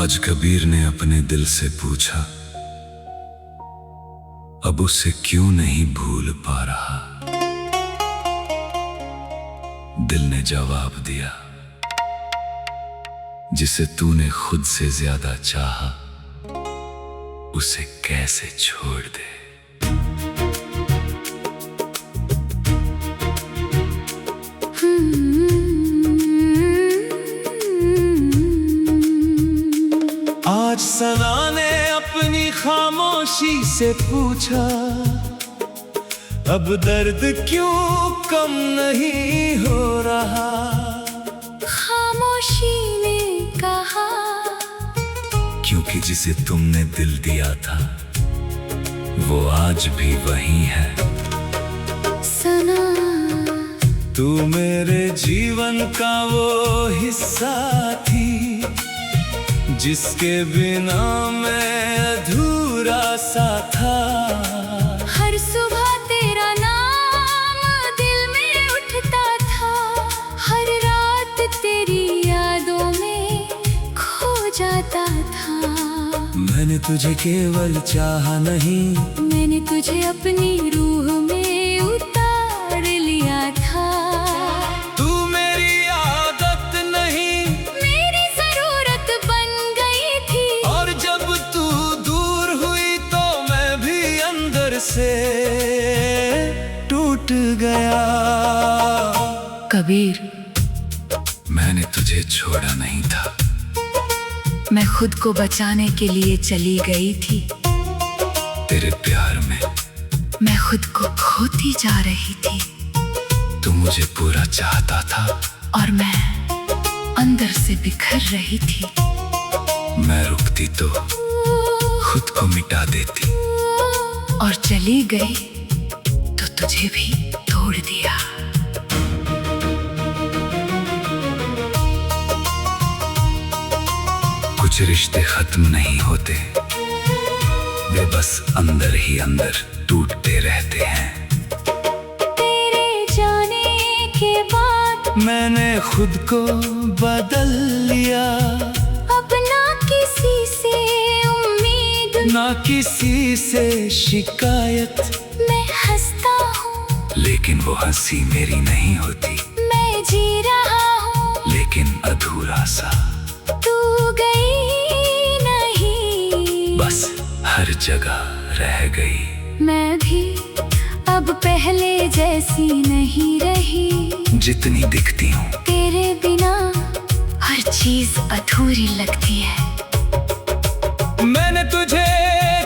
आज कबीर ने अपने दिल से पूछा, अब उसे क्यों नहीं भूल पा रहा। दिल ने जवाब दिया, जिसे तूने खुद से ज्यादा चाहा, उसे कैसे छोड़ दे। आज सना ने अपनी खामोशी से पूछा, अब दर्द क्यों कम नहीं हो रहा। खामोशी ने कहा, क्योंकि जिसे तुमने दिल दिया था वो आज भी वही है। सना, तू मेरे जीवन का वो हिस्सा थी, जिसके बिना मैं अधूरा सा था। हर सुबह तेरा नाम दिल में उठता था, हर रात तेरी यादों में खो जाता था। मैंने तुझे केवल चाहा नहीं, मैंने तुझे अपनी रूह में उतार लिया था। तू मेरी आदत नहीं, मेरी जरूरत बन गई थी, और जब तू दूर हुई तो मैं भी अंदर से टूट गया। कबीर, मैंने तुझे छोड़ा नहीं था, मैं खुद को बचाने के लिए चली गई थी। तेरे प्यार में मैं खुद को खोती जा रही थी, तू मुझे पूरा चाहता था, और मैं अंदर से बिखर रही थी। मैं रुकती तो खुद को मिटा देती, और चली गई तो तुझे भी तोड़ दिया। कुछ रिश्ते खत्म नहीं होते, वे बस अंदर ही अंदर टूटते रहते हैं। तेरे जाने के बाद मैंने खुद को बदल लिया, अब ना किसी से उम्मीद, ना किसी से शिकायत। मैं हंसता हूँ लेकिन वो हंसी मेरी नहीं होती, मैं जी रहा हूँ, लेकिन अधूरा सा। तू गई नहीं, बस हर जगह रह गई। मैं भी अब पहले जैसी नहीं रही। जितनी दिखती हूँ तेरे बिना हर चीज अधूरी लगती है। मैंने तुझे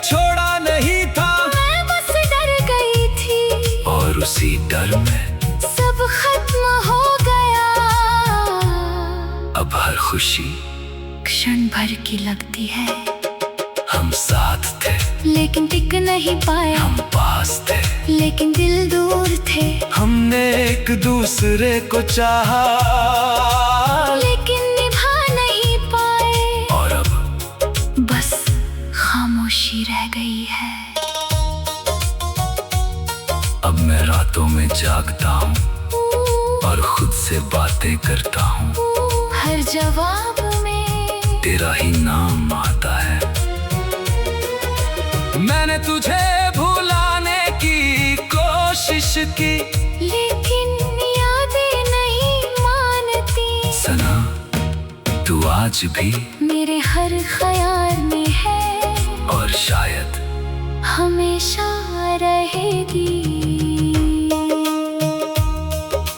छोड़ा नहीं था, मैं बस डर गई थी, और उसी डर में सब खत्म हो गया। अब हर खुशी क्षण भर की लगती है, हम साथ थे लेकिन टिक नहीं पाए। हम पास थे लेकिन दिल दूर थे, हमने एक दूसरे को चाहा, लेकिन निभा नहीं पाए। और अब बस खामोशी रह गई है। अब मैं रातों में जागता हूँ और खुद से बातें करता हूँ। हर जवाब में तेरा ही नाम आता है। मैंने तुझे भुलाने की कोशिश की, लेकिन यादें नहीं मानती। सना, तू आज भी मेरे हर ख्याल में है, और शायद हमेशा रहेगी।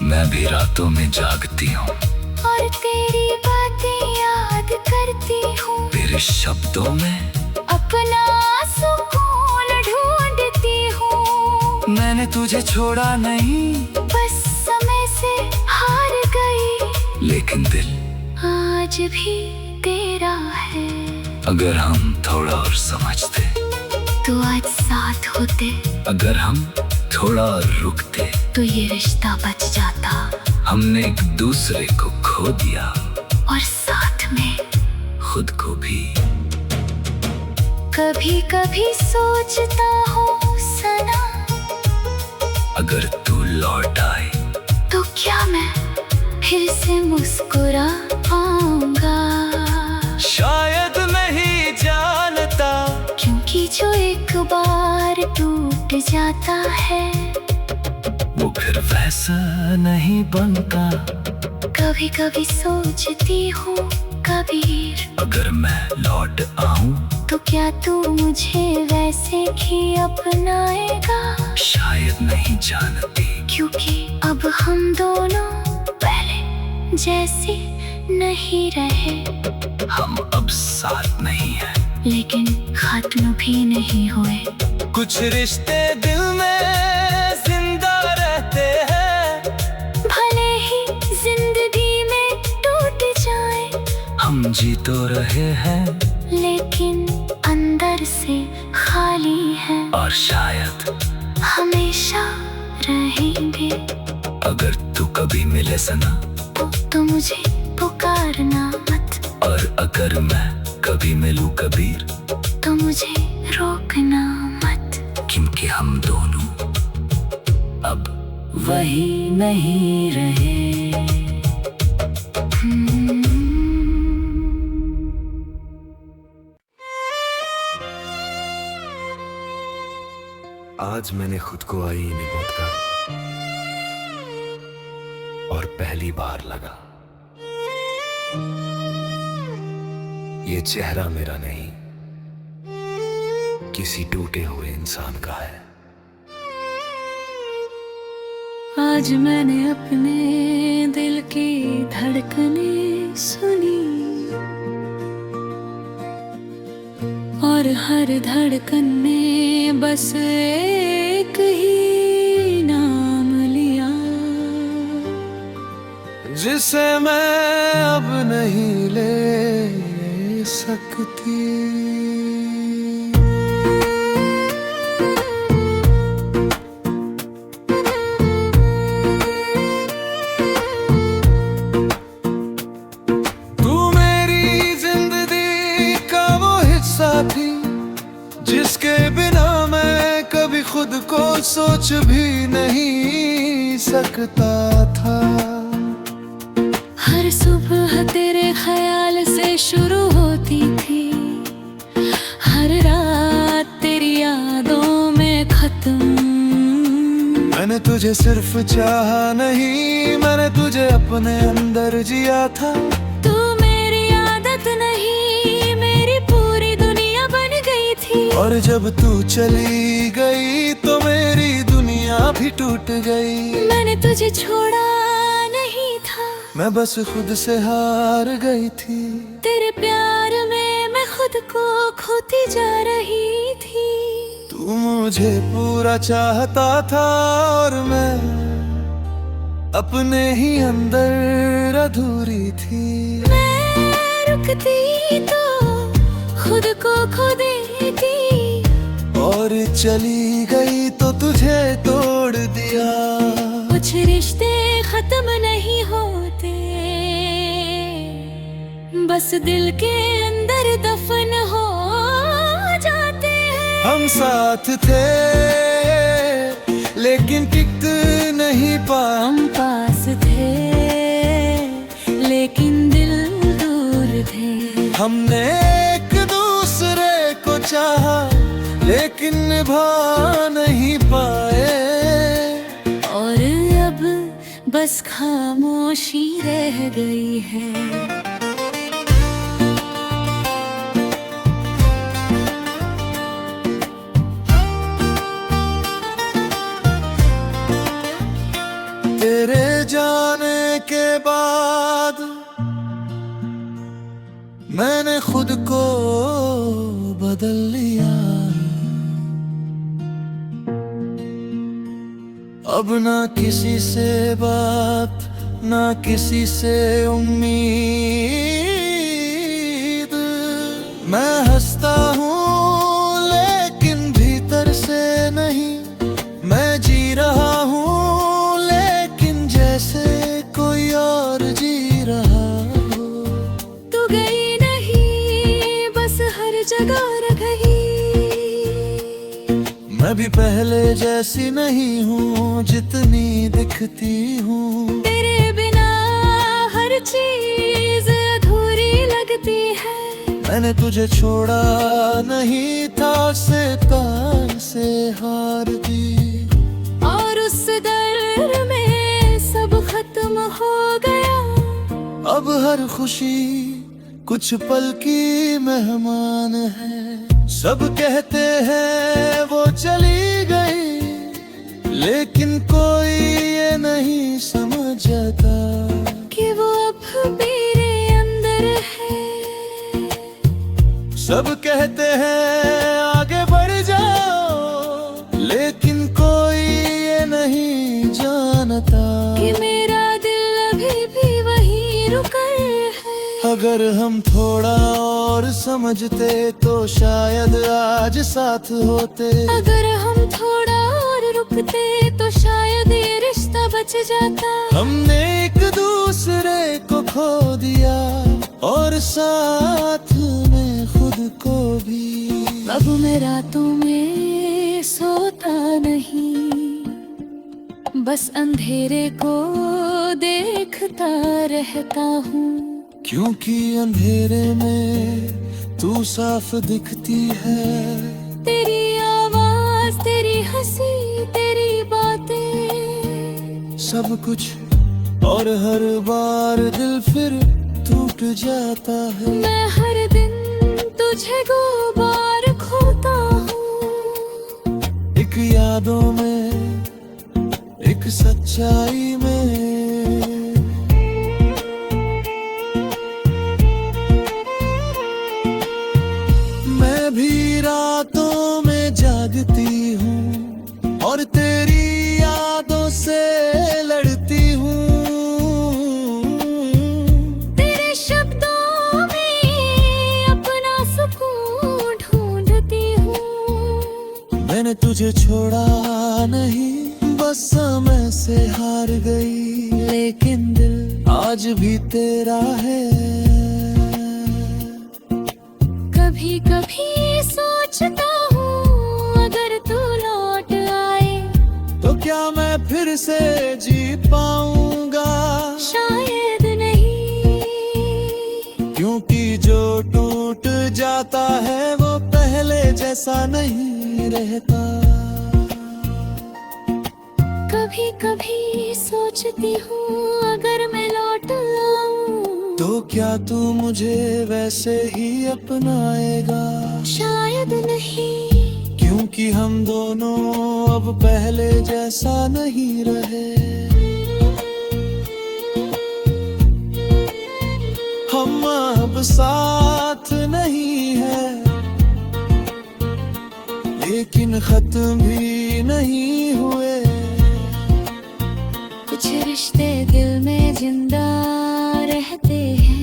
मैं भी रातों में जागती हूँ, और तेरी बातें याद करती हूँ। तेरे शब्दों में अपना सुकून ढूंढती हूँ। मैंने तुझे छोड़ा नहीं, बस समय से हार गई, लेकिन दिल आज भी तेरा है। अगर हम थोड़ा और समझते, तो आज साथ होते, अगर हम थोड़ा और रुकते, तो ये रिश्ता बच जाता। हमने एक दूसरे को खो दिया, और साथ में खुद को भी। कभी कभी सोचता हूँ सना, अगर तू लौट आए तो क्या मैं फिर से मुस्कुरा पाऊंगा। शायद मैं एक बार टूट जाता है वो फिर वैसा नहीं बनता। कभी कभी सोचती हूँ कबीर, अगर मैं लौट आऊं तो क्या तू मुझे वैसे ही अपनाएगा? शायद नहीं जानती, क्योंकि अब हम दोनों पहले जैसे नहीं रहे। हम अब साथ नहीं हैं, लेकिन खत्म भी नहीं हुए। कुछ रिश्ते दिल में जिंदा रहते हैं, भले ही जिंदगी में टूट जाए, हम जी तो रहे हैं लेकिन अंदर से खाली है। और शायद हमेशा रहेंगे। अगर तू कभी मिले सना तो मुझे पुकारना मत, और अगर मैं कभी मिलूं कबीर तो मुझे रोकना मत। क्योंकि हम दोनों अब वही नहीं रहे। आज मैंने खुद को आईने में देखा और पहली बार लगा ये चेहरा मेरा नहीं, किसी टूटे हुए इंसान का है। आज मैंने अपने दिल की धड़कनें सुनी, और हर धड़कन ने बस एक ही नाम लिया, जिसे मैं अब नहीं ले सकती। तू मेरी जिंदगी का वो हिस्सा थी, जिसके बिना मैं कभी खुद को सोच भी नहीं सकता था। हर सुबह तेरे ख्याल से शुरू होती थी, हर रात तेरी यादों में खत्म। मैंने तुझे सिर्फ चाहा नहीं, मैंने तुझे अपने अंदर जिया था। तू मेरी आदत नहीं, मेरी पूरी दुनिया बन गई थी। और जब तू चली गई तो मेरी दुनिया भी टूट गई। मैंने तुझे छोड़ा नहीं था, मैं बस खुद से हार गई थी। तेरे प्यार में मैं खुद को खोती जा रही थी। तू मुझे पूरा चाहता था और मैं अपने ही अंदर अधूरी थी। मैं रुकती तो खुद को खो देती, और चली गई तो तुझे तोड़ दिया। कुछ रिश्ते खत्म नहीं होते, बस दिल के अंदर दफन हो जाते हैं। हम साथ थे लेकिन टिक नहीं पाए। हम पास थे लेकिन दिल दूर थे। हमने एक दूसरे को चाहा लेकिन निभा नहीं पाए। और अब बस खामोशी रह गई है। तेरे जाने के बाद मैंने खुद को बदल लिया। अब ना किसी से बात, ना किसी से उम्मीद। मैं हंसता हूँ लेकिन भीतर से नहीं। मैं जी रहा हूँ लेकिन जैसे कोई और जी रहा हो। तू गई नहीं, बस हर जगह रह गई। मैं भी पहले जैसी नहीं हूँ जितनी दिखती हूँ। तेरे बिना हर चीज अधूरी लगती है। मैंने तुझे छोड़ा नहीं था तार से हार दी। और उस दर्द में सब खत्म हो गया। अब हर खुशी कुछ पल की मेहमान है। सब कहते हैं वो चली गई, लेकिन कोई ये नहीं समझता कि वो अब मेरे अंदर है। सब कहते हैं आगे बढ़ जाओ, लेकिन कोई ये नहीं जानता कि मेरा दिल अभी भी वहीं रुका है। अगर हम थोड़ा और समझते तो शायद आज साथ होते। अगर हम थोड़ा और रुकते तो शायद ये रिश्ता बच जाता। हमने एक दूसरे को खो दिया और साथ में खुद को भी। अब मैं रातों में सोता नहीं, बस अंधेरे को देखता रहता हूँ। क्योंकि अंधेरे में तू साफ दिखती है। तेरी आवाज, तेरी हंसी, तेरी बातें, सब कुछ, और हर बार दिल फिर टूट जाता है। मैं हर दिन तुझे गुबार खोता हूँ। एक यादों में, एक सच्चाई में। मैं भी रातों में जागती हूँ और तेरी यादों से लड़ती हूँ। तेरे शब्दों में अपना सुकून ढूंढती हूँ। मैंने तुझे छोड़ा नहीं, बस समय से हार गई, लेकिन दिल आज भी तेरा है। कभी कभी सोचता हूँ अगर तू लौट आए तो क्या मैं फिर से जी पाऊंगा? शायद नहीं, क्योंकि जो टूट जाता है वो पहले जैसा नहीं रहता। कभी कभी सोचती हूँ अगर मैं लौट आऊं तो क्या तू मुझे वैसे ही अपनाएगा? शायद नहीं, क्योंकि हम दोनों अब पहले जैसा नहीं रहे। हम अब साथ नहीं है, लेकिन खत्म भी नहीं हुए। कुछ रिश्ते दिल में जिंदा रहते हैं,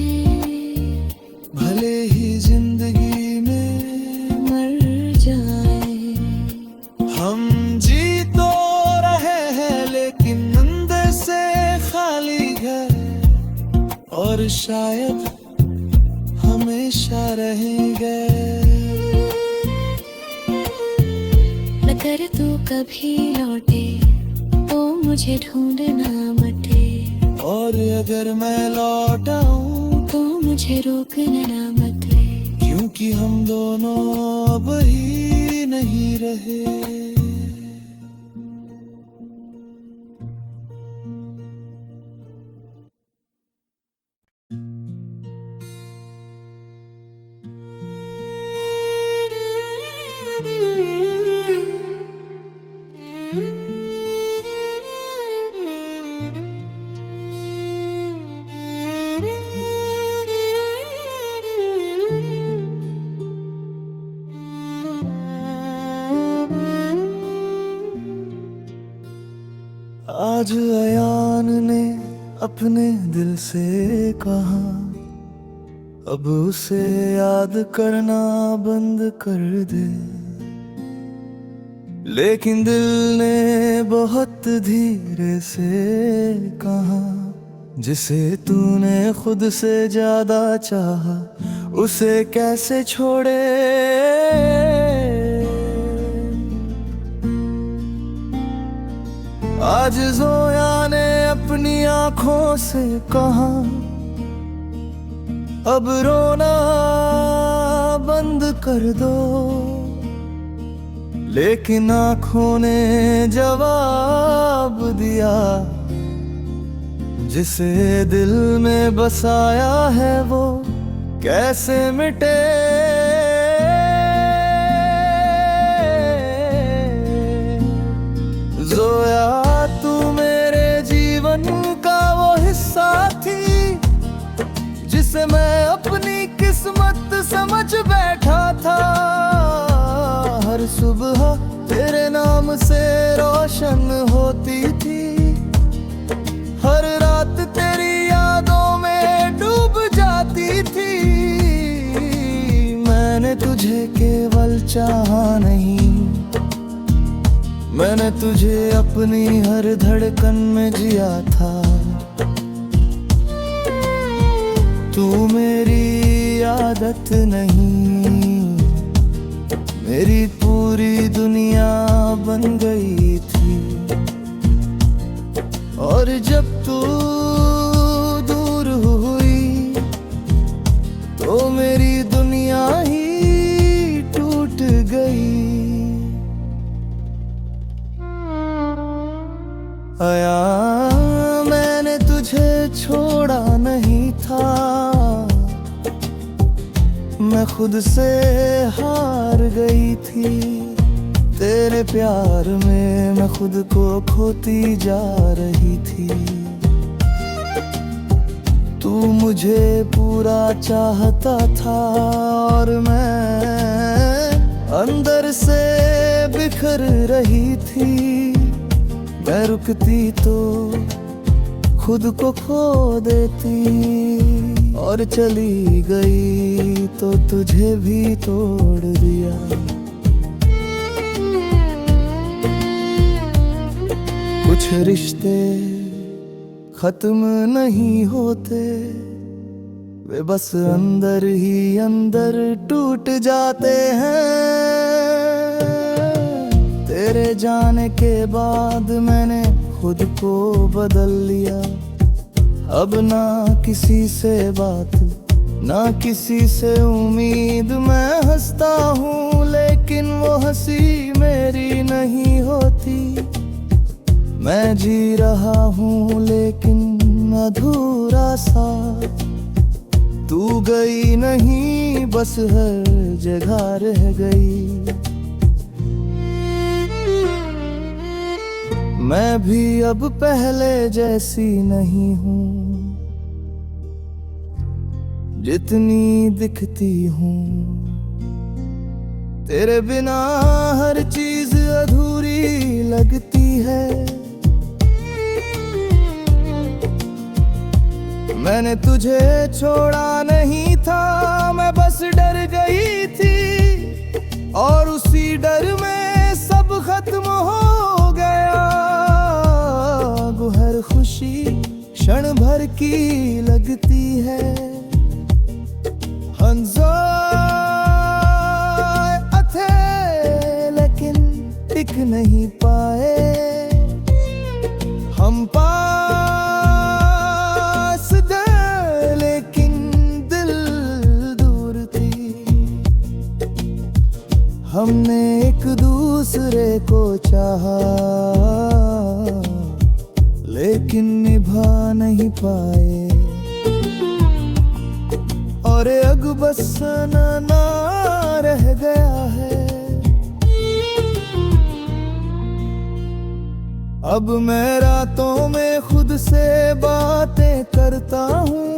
भले ही जिंदगी में मर जाए। हम जी तो रहे हैं, लेकिन अंदर से खाली है, और शायद हमेशा रहेंगे। अगर तू कभी लौटे तो मुझे ढूंढना मटे, और अगर मैं लौट आऊं तो मुझे रोकना मत है। क्योंकि हम दोनों अब ही नहीं रहे। आज अयान ने अपने दिल से कहा, अब उसे याद करना बंद कर दे। लेकिन दिल ने बहुत धीरे से कहा, जिसे तूने खुद से ज्यादा चाहा उसे कैसे छोड़े। आज जोया ने अपनी आंखों से कहा, अब रोना बंद कर दो। लेकिन आंखों ने जवाब दिया, जिसे दिल में बसाया है वो कैसे मिटे। जोया तू मेरे जीवन का वो हिस्सा थी, जिसे मैं अपनी किस्मत समझ बैठा था। हर सुबह तेरे नाम से रोशन होती थी, हर रात तेरी यादों में डूब जाती थी। मैंने तुझे केवल चाहा नहीं, मैंने तुझे अपनी हर धड़कन में जिया था। तू मेरी आदत नहीं, मेरी पूरी दुनिया बन गई थी। और जब तू दूर हुई तो मेरी दुनिया ही टूट गई। आया मैंने तुझे छोड़ा नहीं था, मैं खुद से हार गई थी। तेरे प्यार में मैं खुद को खोती जा रही थी। तू मुझे पूरा चाहता था और मैं अंदर से बिखर रही थी। मैं रुकती तो खुद को खो देती, और चली गई तो तुझे भी तोड़ दिया। कुछ रिश्ते खत्म नहीं होते, वे बस अंदर ही अंदर टूट जाते हैं। तेरे जाने के बाद मैंने खुद को बदल लिया। अब ना किसी से बात, ना किसी से उम्मीद। मैं हंसता हूँ लेकिन वो हंसी मेरी नहीं होती। मैं जी रहा हूँ लेकिन अधूरा सा। तू गई नहीं, बस हर जगह रह गई। मैं भी अब पहले जैसी नहीं हूँ, जितनी दिखती हूँ। तेरे बिना हर चीज अधूरी लगती है। मैंने तुझे छोड़ा नहीं था, मैं बस डर गई थी। और उसी डर में सब खत्म हो गया। हर खुशी क्षण भर की लगती है। हंसो थे लेकिन टिक नहीं पाए। हम पास थे लेकिन दिल दूर थी। हमने एक दूसरे को चाहा लेकिन निभा नहीं पाए। और अब बस ना रह गया है। अब मैं रातों में खुद से बातें करता हूँ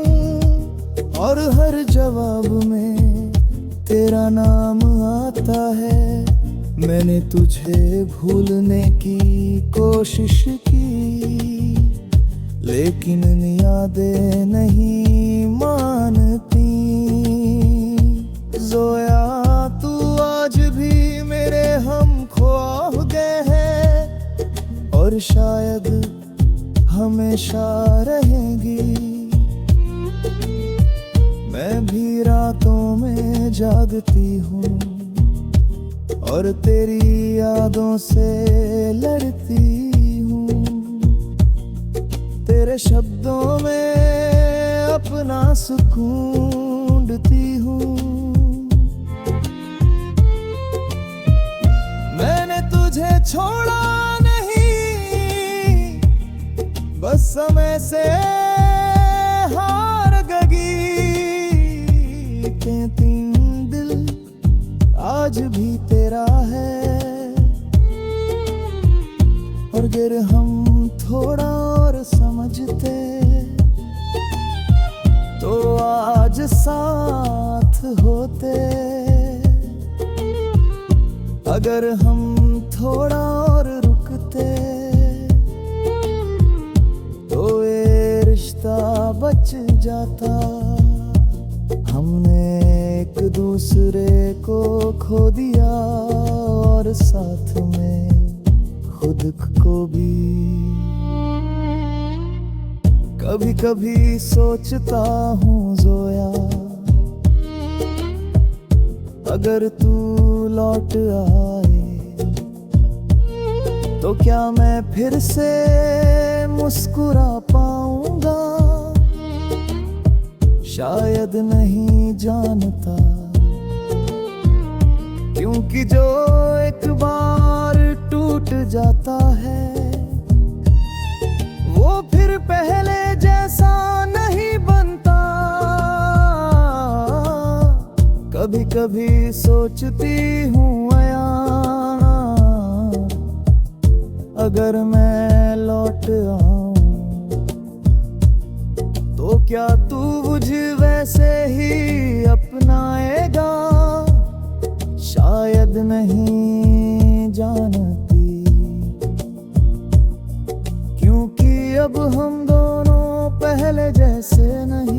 और हर जवाब में तेरा नाम आता है। मैंने तुझे भूलने की कोशिश की लेकिन यादें नहीं मानती। जोया तू आज भी मेरे हम ख्वाब गए हैं और शायद हमेशा रहेंगी। मैं भी रातों में जागती हूँ और तेरी यादों से लड़ती हूँ। तेरे शब्दों में अपना सुकून ढूंढती हूँ। मैंने छोड़ा नहीं, बस समय से हार गई के तीन दिल आज भी तेरा है। और अगर हम थोड़ा और समझते तो आज साथ होते। अगर हम थोड़ा और रुकते तो ये रिश्ता बच जाता। हमने एक दूसरे को खो दिया और साथ में खुद को भी। कभी कभी सोचता हूँ जोया, अगर तू लौट आए तो क्या मैं फिर से मुस्कुरा पाऊंगा। शायद नहीं जानता, क्योंकि जो एक बार टूट जाता है वो फिर पहले जैसा नहीं बनता। कभी कभी सोचती हूँ अया, अगर मैं लौट आऊं तो क्या तू मुझे वैसे ही अपनाएगा। शायद नहीं जानती, क्योंकि अब हम दोनों पहले जैसे नहीं।